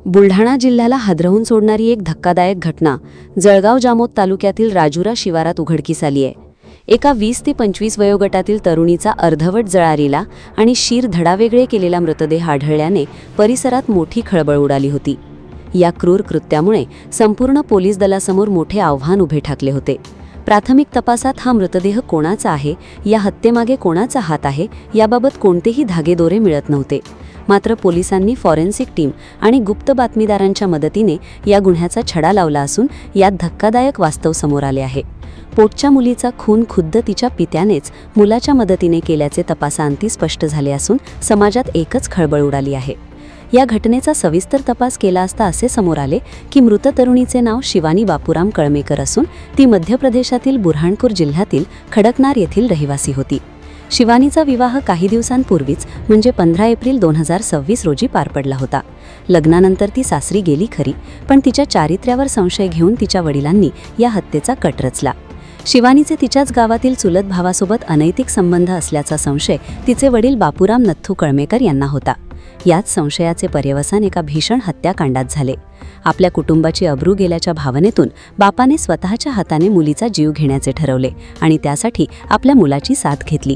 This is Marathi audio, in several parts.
बुलढाणा जिल्ह्याला हादरवून सोडणारी एक धक्कादायक घटना जळगाव जामोद तालुक्यातील राजुरा शिवारात उघडकीस आली आहे। एका 20 ते 25 वयोगटातील तरुणीचा अर्धवट जळारीला आणि शीर धडावेगळे केलेला मृतदेह आढळल्याने परिसरात मोठी खळबळ उडाली होती। या क्रूर कृत्यामुळे संपूर्ण पोलीस दलासमोर मोठे आव्हान उभे ठाकले होते। प्राथमिक तपासात हा मृतदेह कोणाचा आहे, या हत्येमागे कोणाचा हात आहे याबाबत कोणतेही धागेदोरे मिळत नव्हते। मात्र पोलिसांनी फॉरेन्सिक टीम आणि गुप्त बातमीदारांच्या मदतीने या गुन्ह्याचा छडा लावला असून यात धक्कादायक वास्तव समोर आले आहे। पोटच्या मुलीचा खून खुद्द तिच्या पित्यानेच मुलाच्या मदतीने केल्याचे तपासांती स्पष्ट झाले असून समाजात एकच खळबळ उडाली आहे। या घटनेचा सविस्तर तपास केला असता असे समोर आले की मृत तरुणीचे नाव शिवानी बापूराम कळमेकर असून ती मध्य प्रदेशातील बुरहाणपूर जिल्ह्यातील खडकनार येथील रहिवासी होती। शिवानीचा विवाह काही दिवसांपूर्वीच म्हणजे 15 एप्रिल 2026 रोजी पार पडला होता। लग्नानंतर ती सासरी गेली खरी, पण तिच्या चारित्र्यावर संशय घेऊन तिच्या वडिलांनी या हत्येचा कट रचला। शिवानीचे तिच्याच गावातील चुलत भावासोबत अनैतिक संबंध असल्याचा संशय तिचे वडील बापूराम नथू कळमेकर यांना होता। याच संशयाचे पर्यवसान एका भीषण हत्याकांडात झाले। आपल्या कुटुंबाची अब्रू गेल्याच्या भावनेतून बापाने स्वतःच्या हाताने मुलीचा जीव घेण्याचे ठरवले आणि त्यासाठी आपल्या मुलाची साथ घेतली।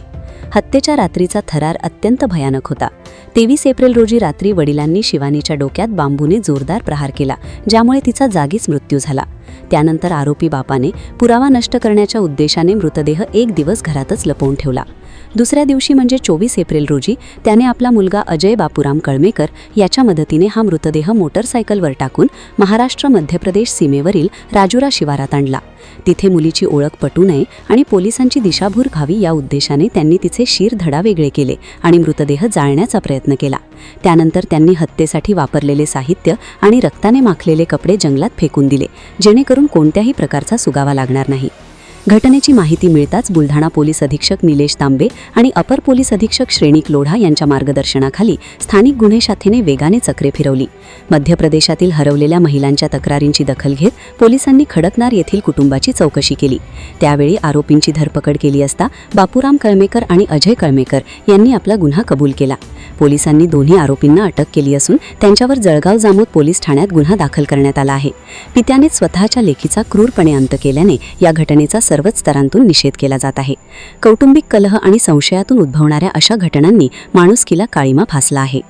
हत्येच्या रात्रीचा थरार अत्यंत भयानक होता। 23 एप्रिल रोजी रात्री वडिलांनी शिवानीच्या डोक्यात बांबूने जोरदार प्रहार केला, ज्यामुळे तिचा जागीच मृत्यू झाला। त्यानंतर आरोपी बापाने पुरावा नष्ट करण्याच्या उद्देशाने मृतदेह एक दिवस घरातच लपवून ठेवला। दुसऱ्या दिवशी म्हणजे 24 एप्रिल रोजी त्याने आपला मुलगा अजय बापूराम कळमेकर याच्या मदतीने हा मृतदेह मोटरसायकलवर टाकून महाराष्ट्र मध्य प्रदेश सीमेवरील राजुरा शिवारात आणला। तिथे मुलीची ओळख पटू नये आणि पोलिसांची दिशाभूल व्हावी या उद्देशाने त्यांनी तिचे शीर धडावेगळे केले आणि मृतदेह जाळण्याचा प्रयत्न केला। त्यानंतर त्यांनी हत्येसाठी वापरलेले साहित्य आणि रक्ताने माखलेले कपडे जंगलात फेकून दिले, जेणेकरून कोणत्याही प्रकारचा सुगावा लागणार नाही। घटनेची माहिती मिळताच बुलढाणा पोलीस अधीक्षक निलेश तांबे आणि अपर पोलीस अधीक्षक श्रेणिक लोढा यांच्या मार्गदर्शनाखाली स्थानिक गुन्हे शाखेने वेगाने चक्रे फिरवली। मध्य प्रदेशातील हरवलेल्या महिलांच्या तक्रारींची दखल घेत पोलिसांनी खडकनार येथील कुटुंबाची चौकशी केली। त्यावेळी आरोपींची धरपकड केली असता बापूराम कळमेकर आणि अजय कळमेकर यांनी आपला गुन्हा कबूल केला। पोलिसांनी दोन्ही आरोपींना अटक केली असून त्यांच्यावर जळगाव जामोद पोलीस ठाण्यात गुन्हा दाखल करण्यात आला आहे। पित्याने स्वतःच्या लेकीचा क्रूरपणे अंत केल्याने या घटनेचा सर्वच स्तरांतून निषेध केला जात आहे। कौटुंबिक कलह आणि संशयातून उद्भवणाऱ्या अशा घटनांनी माणुसकीला काळिमा फासला आहे।